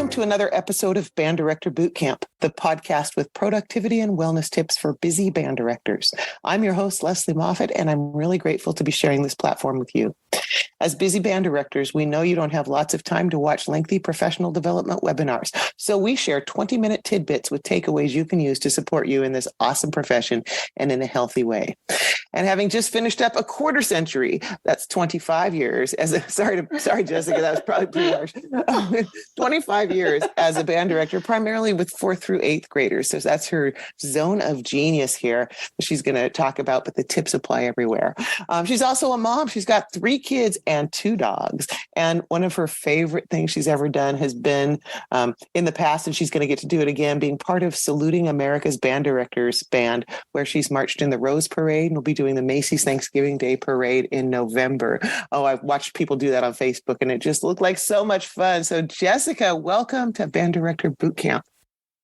Welcome to another episode of Band Director Bootcamp, the podcast with productivity and wellness tips for busy band directors. I'm your host, Lesley Moffat, and I'm really grateful to be sharing this platform with you. As busy band directors, we know you don't have lots of time to watch lengthy professional development webinars, so we share 20-minute tidbits with takeaways you can use to support you in this awesome profession and in a healthy way. And having just finished up a quarter century, that's 25 years sorry, Jessica, that was probably pretty harsh. 25 years as a band director, primarily with 4th through 8th graders. So that's her zone of genius here she's going to talk about, but the tips apply everywhere. She's also a mom. She's got 3 kids and 2 dogs. And one of her favorite things she's ever done has been in the past, and she's going to get to do it again, being part of Saluting America's Band Directors Band, where she's marched in the Rose Parade and will be doing the Macy's Thanksgiving Day Parade in November. Oh, I've watched people do that on Facebook, and it just looked like so much fun. So Jessica, welcome to Band Director Bootcamp.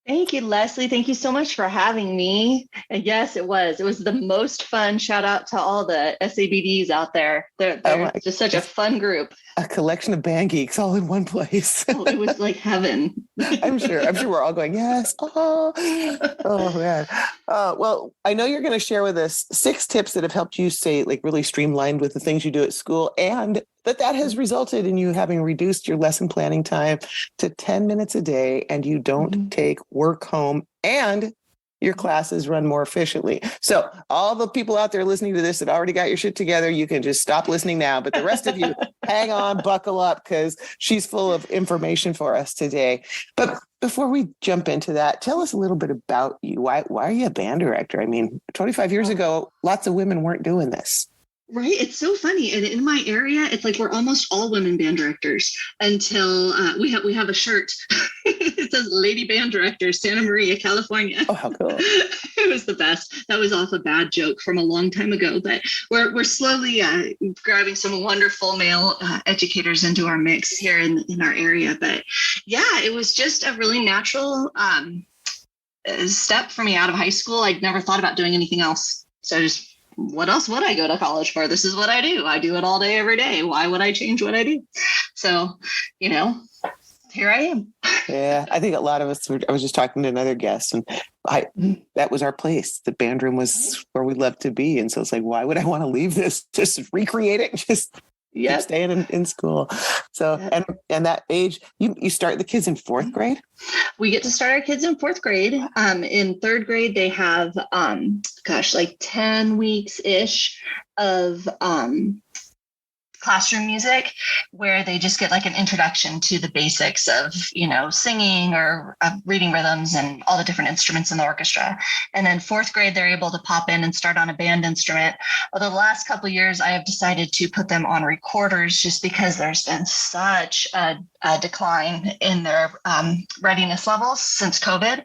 Thank you, Lesley. Thank you so much for having me. And yes, it was the most fun. Shout out to all the SABDs out there. They're just such a fun group. A collection of band geeks all in one place. It was like heaven. I'm sure we're all going, yes. Oh man. Well, I know you're going to share with us 6 tips that have helped you stay like really streamlined with the things you do at school, and that has resulted in you having reduced your lesson planning time to 10 minutes a day, and you don't take work home, and your classes run more efficiently. So all the people out there listening to this that already got your shit together, you can just stop listening now. But the rest of you, hang on, buckle up, because she's full of information for us today. But before we jump into that, tell us a little bit about you. Why are you a band director? I mean, 25 years ago, lots of women weren't doing this. Right. It's so funny. And in my area, it's like we're almost all women band directors until we have a shirt. It says Lady Band Director, Santa Maria, California. Oh, how cool. It was the best. That was off a bad joke from a long time ago. But we're slowly grabbing some wonderful male educators into our mix here in our area. But yeah, it was just a really natural step for me out of high school. I'd never thought about doing anything else. So just, what else would I go to college for? This is what I do. I do it all day, every day. Why would I change what I do? So, here I am. Yeah, I think a lot of us, I was just talking to another guest, and that was our place. The band room was where we loved to be. And so it's like, why would I want to leave this? Just recreate it, just keep staying in school. So, and that age, you start the kids in 4th grade? We get to start our kids in 4th grade. In 3rd grade, they have, like 10 weeks-ish of classroom music, where they just get like an introduction to the basics of, singing or reading rhythms and all the different instruments in the orchestra. And then 4th grade, they're able to pop in and start on a band instrument. Although the last couple of years, I have decided to put them on recorders just because there's been such a decline in their readiness levels since COVID.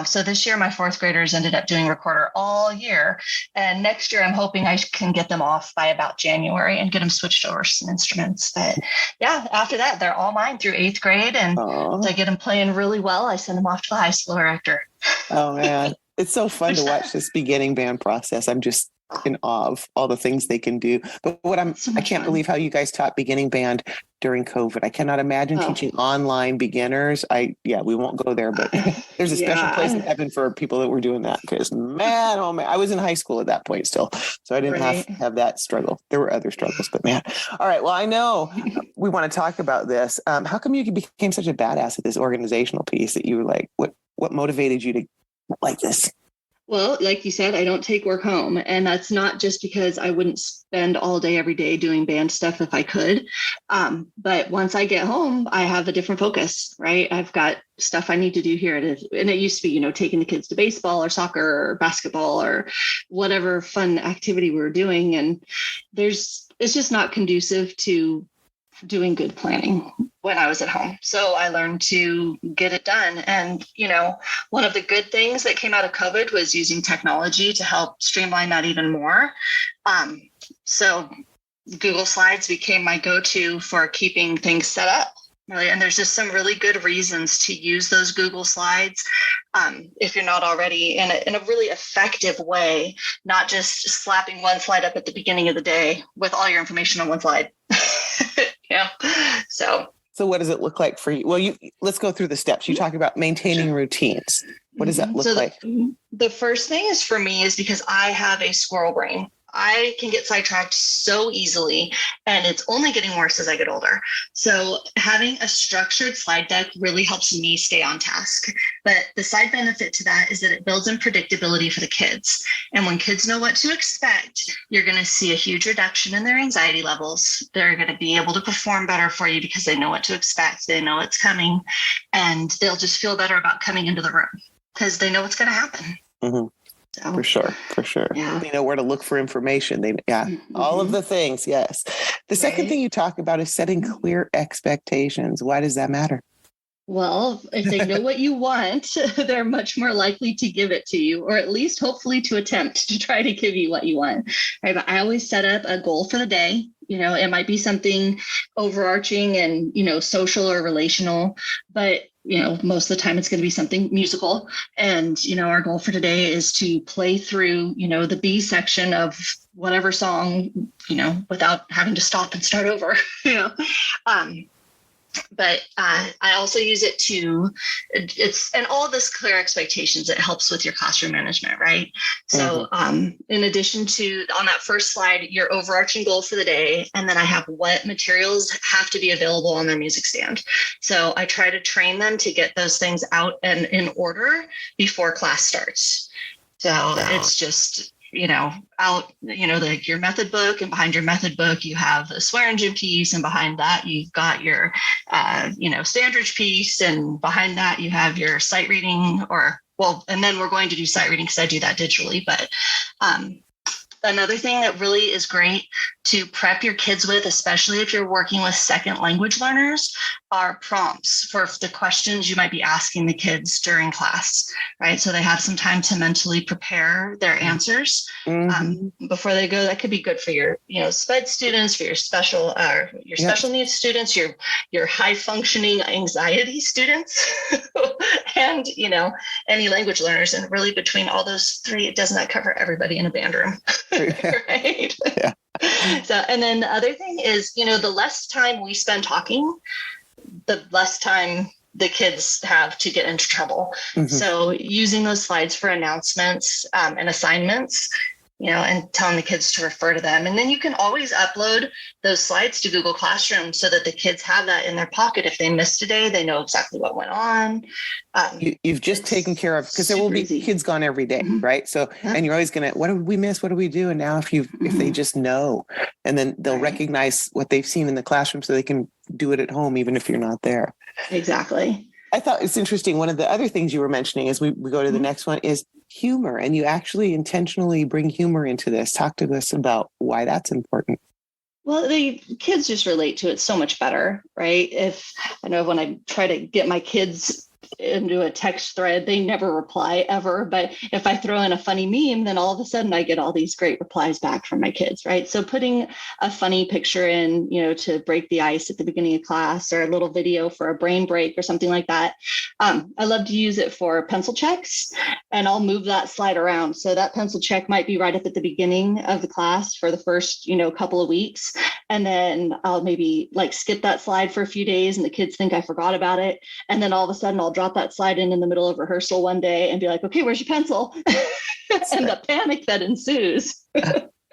So this year, my 4th graders ended up doing recorder all year. And next year, I'm hoping I can get them off by about January and get them switched over some instruments. But yeah, after that, they're all mine through 8th grade. And I get them playing really well. I send them off to the high school director. Oh, man. It's so fun to watch this beginning band process. I'm just in awe of all the things they can do. But I can't believe how you guys taught beginning band during COVID. I cannot imagine teaching online beginners. We won't go there, but there's a special place in heaven for people that were doing that, because man, oh man, I was in high school at that point still. So I didn't have that struggle. There were other struggles, but man. All right. Well, I know we want to talk about this. How come you became such a badass at this organizational piece that you were like, what motivated you to like this? Well, like you said, I don't take work home. And that's not just because I wouldn't spend all day, every day doing band stuff if I could. But once I get home, I have a different focus, right? I've got stuff I need to do here. And it used to be, taking the kids to baseball or soccer or basketball or whatever fun activity we were doing. And it's just not conducive to doing good planning when I was at home. So I learned to get it done. And, one of the good things that came out of COVID was using technology to help streamline that even more. So Google Slides became my go-to for keeping things set up. Really. And there's just some really good reasons to use those Google Slides if you're not already in a really effective way, not just slapping one slide up at the beginning of the day with all your information on one slide. So So what does it look like for you? Well, let's go through the steps. You talk about maintaining routines. What does that look like? The first thing is for me is because I have a squirrel brain. I can get sidetracked so easily, and it's only getting worse as I get older. So having a structured slide deck really helps me stay on task. But the side benefit to that is that it builds in predictability for the kids. And when kids know what to expect, you're going to see a huge reduction in their anxiety levels. They're going to be able to perform better for you because they know what to expect. They know it's coming, and they'll just feel better about coming into the room because they know what's going to happen. Mm-hmm. So, for sure. Yeah. They know where to look for information. All of the things. Yes. The second thing you talk about is setting clear expectations. Why does that matter? Well, if they know what you want, they're much more likely to give it to you, or at least hopefully to attempt to try to give you what you want. Right? But I always set up a goal for the day. It might be something overarching and, social or relational, but most of the time it's going to be something musical. And, our goal for today is to play through, the B section of whatever song, without having to stop and start over, But I also use it and all this clear expectations, it helps with your classroom management, right? So in addition to on that first slide, your overarching goal for the day, and then I have what materials have to be available on their music stand. So I try to train them to get those things out and in order before class starts. So it's just, out, like your method book, and behind your method book, you have a Swearingen piece, and behind that, you've got your, Standridge piece, and behind that, you have your sight reading, and then we're going to do sight reading because I do that digitally, but another thing that really is great to prep your kids with, especially if you're working with second language learners, are prompts for the questions you might be asking the kids during class, right? So they have some time to mentally prepare their answers before they go. That could be good for your, SPED students, for your special needs students, your high functioning anxiety students, and, any language learners. And really between all those three, it does not cover everybody in a band room. Right. Yeah. So, and then the other thing is, the less time we spend talking, the less time the kids have to get into trouble. So using those slides for announcements and assignments, and telling the kids to refer to them. And then you can always upload those slides to Google Classroom so that the kids have that in their pocket. If they missed a day, they know exactly what went on. You've just taken care of, because there will be kids gone every day, right? So, and you're always going to, what did we miss? What do we do? And now if they just know, and then they'll recognize what they've seen in the classroom so they can do it at home, even if you're not there. Exactly. I thought it's interesting. One of the other things you were mentioning as we go to the next one is humor. And you actually intentionally bring humor into this. Talk to us about why that's important. Well, the kids just relate to it so much better, right? If I know when I try to get my kids into a text thread, they never reply ever. But if I throw in a funny meme, then all of a sudden I get all these great replies back from my kids, right? So putting a funny picture in, to break the ice at the beginning of class, or a little video for a brain break or something like that. I love to use it for pencil checks, and I'll move that slide around. So that pencil check might be right up at the beginning of the class for the first, couple of weeks. And then I'll maybe skip that slide for a few days and the kids think I forgot about it. And then all of a sudden I'll drop that slide in the middle of rehearsal one day and be like, okay, where's your pencil? And the panic that ensues.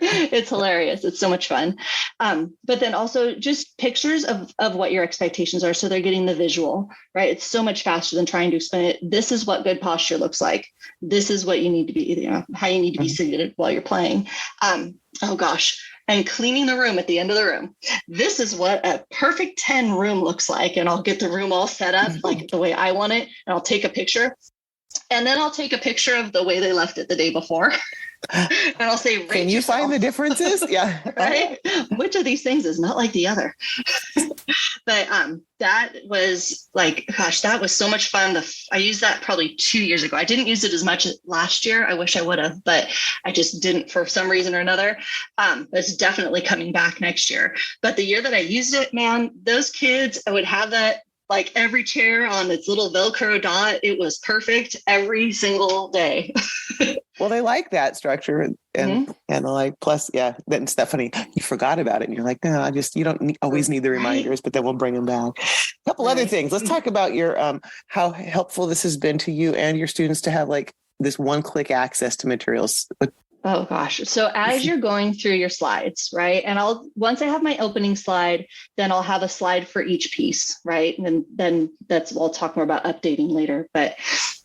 It's hilarious. It's so much fun. But then also just pictures of what your expectations are. So they're getting the visual, right? It's so much faster than trying to explain it. This is what good posture looks like. This is what you need to be, how you need to be seated while you're playing. Oh gosh. And cleaning the room at the end of the room. This is what a perfect 10 room looks like. And I'll get the room all set up like the way I want it. And I'll take a picture. And then I'll take a picture of the way they left it the day before. And I'll say, can you find the differences? Yeah. Right. Which of these things is not like the other? But that was that was so much fun. I used that probably 2 years ago. I didn't use it as much last year. I wish I would have, but I just didn't for some reason or another. It's definitely coming back next year. But the year that I used it, man, those kids, I would have that every chair on its little Velcro dot. It was perfect every single day. Well, they like that structure and they're like, plus, yeah, then Stephanie, you forgot about it. And you're like, no, you don't always need the reminders, but then we'll bring them back. A couple other things. Let's talk about your, how helpful this has been to you and your students to have like this one-click access to materials. Oh gosh. So as you're going through your slides, right? And once I have my opening slide, then I'll have a slide for each piece, right? And then we'll talk more about updating later. But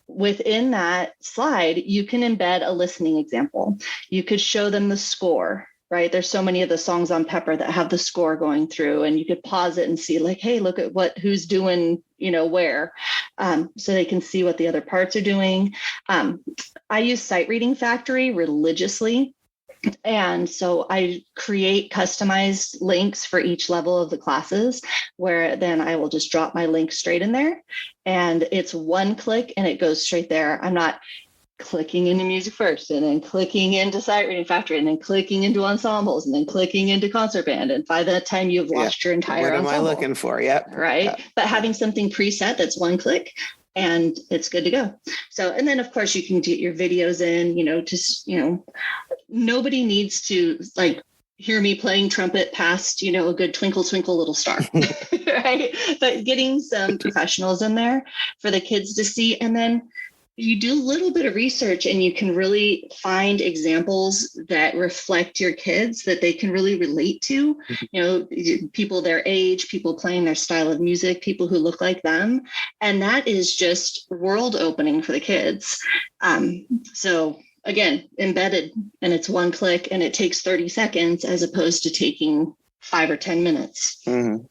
within that slide, you can embed a listening example. You could show them the score, right? There's so many of the songs on Pepper that have the score going through, and you could pause it and see like, hey, look at who's doing, where, so they can see what the other parts are doing. I use Sight Reading Factory religiously. And so I create customized links for each level of the classes, where then I will just drop my link straight in there, and it's one click and it goes straight there. I'm not clicking into music first and then clicking into Sight Reading Factory and then clicking into ensembles and then clicking into concert band. And by that time you've lost your entire ensemble. What am I looking for? Yep. Right. Yep. But having something preset that's one click and it's good to go. So, and then of course you can get your videos in, nobody needs to like hear me playing trumpet past, a good Twinkle, Twinkle, Little Star, right? But getting some professionals in there for the kids to see. And then you do a little bit of research and you can really find examples that reflect your kids that they can really relate to, people their age, people playing their style of music, people who look like them. And that is just world opening for the kids. So again, embedded, and it's one click and it takes 30 seconds as opposed to taking 5 or 10 minutes. Mm-hmm.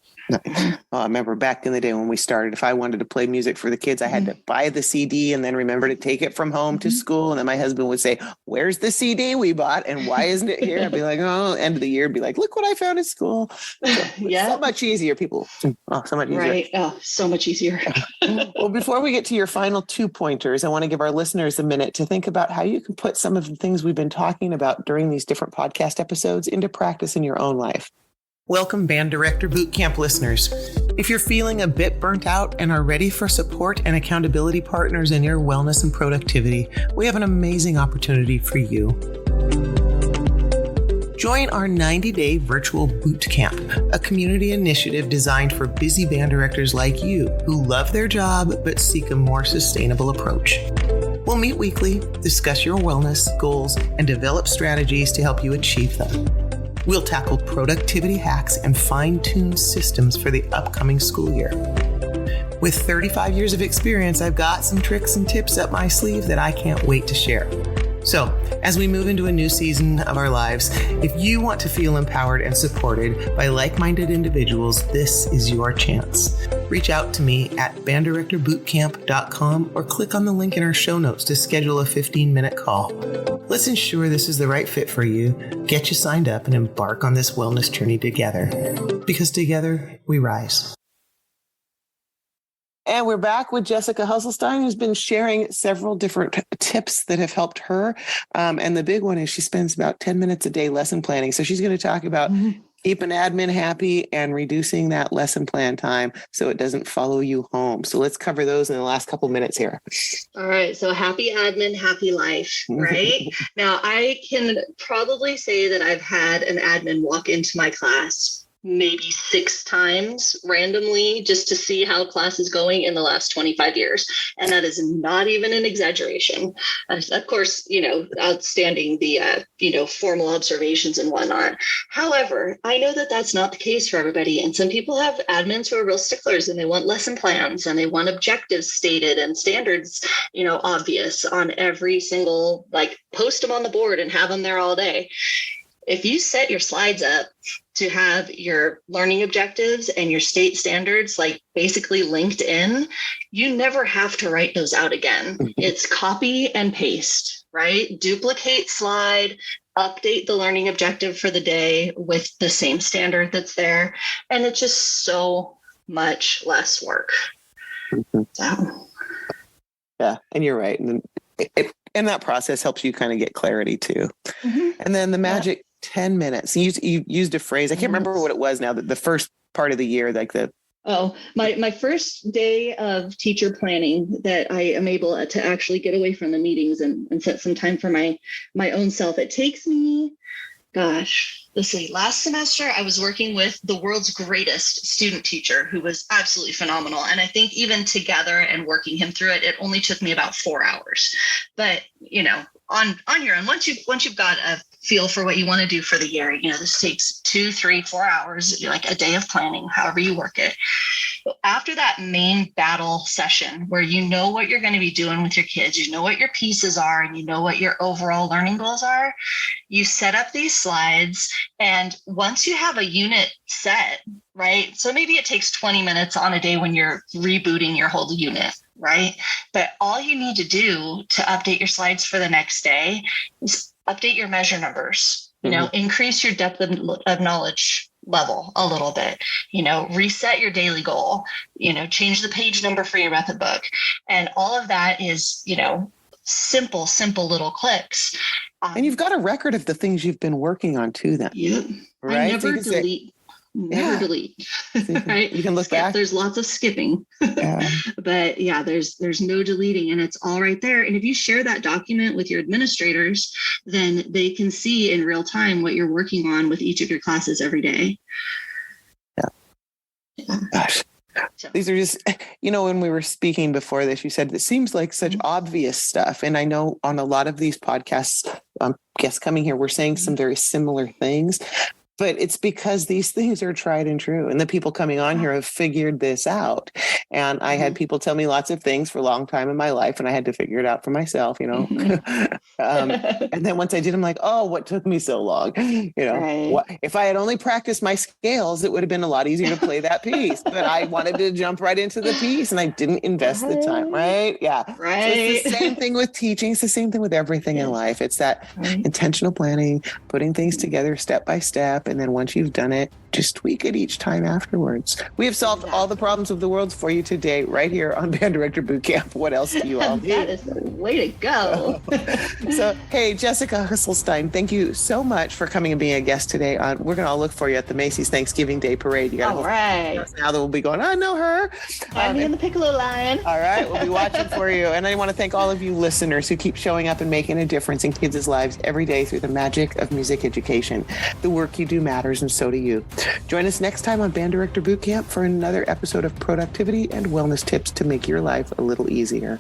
I remember back in the day when we started, if I wanted to play music for the kids, I had to buy the CD and then remember to take it from home to school. And then my husband would say, where's the CD we bought? And why isn't it here? I'd be like, oh, end of the year, I'd be like, look what I found at school. So much easier, people. Oh, so much easier. Right. Oh, so much easier. Well, before we get to your final 2 pointers, I want to give our listeners a minute to think about how you can put some of the things we've been talking about during these different podcast episodes into practice in your own life. Welcome, Band Director Bootcamp listeners. If you're feeling a bit burnt out and are ready for support and accountability partners in your wellness and productivity, we have an amazing opportunity for you. Join our 90-day virtual bootcamp, a community initiative designed for busy band directors like you who love their job but seek a more sustainable approach. We'll meet weekly, discuss your wellness goals, and develop strategies to help you achieve them. We'll tackle productivity hacks and fine-tune systems for the upcoming school year. With 35 years of experience, I've got some tricks and tips up my sleeve that I can't wait to share. So, as we move into a new season of our lives, if you want to feel empowered and supported by like-minded individuals, this is your chance. Reach out to me at banddirectorbootcamp.com or click on the link in our show notes to schedule a 15-minute call. Let's ensure this is the right fit for you, get you signed up, and embark on this wellness journey together. Because together, we rise. And we're back with Jessica Hesselstein, who's been sharing several different tips that have helped her. And the big one is she spends about 10 minutes a day lesson planning. So she's going to talk about keeping admin happy and reducing that lesson plan time so it doesn't follow you home. So let's cover those in the last couple minutes here. All right. So happy admin, happy life, right? Now, I can probably say that I've had an admin walk into my class maybe 6 times randomly just to see how class is going in the last 25 years. And that is not even an exaggeration. Of course, outstanding the, formal observations and whatnot. However, I know that that's not the case for everybody. And some people have admins who are real sticklers and they want lesson plans and they want objectives stated and standards, obvious on every single, post them on the board and have them there all day. If you set your slides up to have your learning objectives and your state standards basically linked in, you never have to write those out again. It's copy and paste, right? Duplicate slide, update the learning objective for the day with the same standard that's there. And it's just so much less work. So. Yeah, and you're right. And that process helps you kind of get clarity too. And then the magic 10 minutes. You used a phrase. I can't remember what it was now. The first part of the year, the Oh, my first day of teacher planning that I am able to actually get away from the meetings and set some time for my own self. It takes me, gosh, let's see, last semester I was working with the world's greatest student teacher who was absolutely phenomenal. And I think even together and working him through it, it only took me about 4 hours. But, on your own, once you've got a feel for what you want to do for the year, this takes 2, 3, 4 hours, like a day of planning, however you work it. After that main battle session where you know what you're going to be doing with your kids, you know what your pieces are, and you know what your overall learning goals are, you set up these slides. And once you have a unit set, right? So maybe it takes 20 minutes on a day when you're rebooting your whole unit, right? But all you need to do to update your slides for the next day is update your measure numbers, increase your depth of knowledge level a little bit, reset your daily goal, change the page number for your method book. And all of that is, simple little clicks. And you've got a record of the things you've been working on too then. Yeah. Right? I never delete. Delete. Right? You can look back. There's lots of skipping. Yeah. But yeah, there's no deleting, and it's all right there. And if you share that document with your administrators, then they can see in real time what you're working on with each of your classes every day. Yeah. Gosh. So. These are just, when we were speaking before this, you said it seems like such obvious stuff. And I know on a lot of these podcasts, guests coming here, we're saying some very similar things. But it's because these things are tried and true. And the people coming on here have figured this out. And I had people tell me lots of things for a long time in my life, and I had to figure it out for myself, And then once I did, I'm like, oh, what took me so long? If I had only practiced my scales, it would have been a lot easier to play that piece. But I wanted to jump right into the piece, and I didn't invest the time, right? Yeah. Right. So it's the same thing with teaching. It's the same thing with everything in life. It's that intentional planning, putting things together step by step. And then once you've done it, just tweak it each time afterwards. We have solved all the problems of the world for you today, right here on Band Director Bootcamp. What else do you all need? That is the way to go. So, hey, Jessica Hesselstein, thank you so much for coming and being a guest today. We're going to all look for you at the Macy's Thanksgiving Day Parade. You got all right. Now that we'll be going, I know her. I'm in the piccolo line. All right. We'll be watching for you. And I want to thank all of you listeners who keep showing up and making a difference in kids' lives every day through the magic of music education. The work you do matters, and so do you. Join us next time on Band Director Bootcamp for another episode of productivity and wellness tips to make your life a little easier.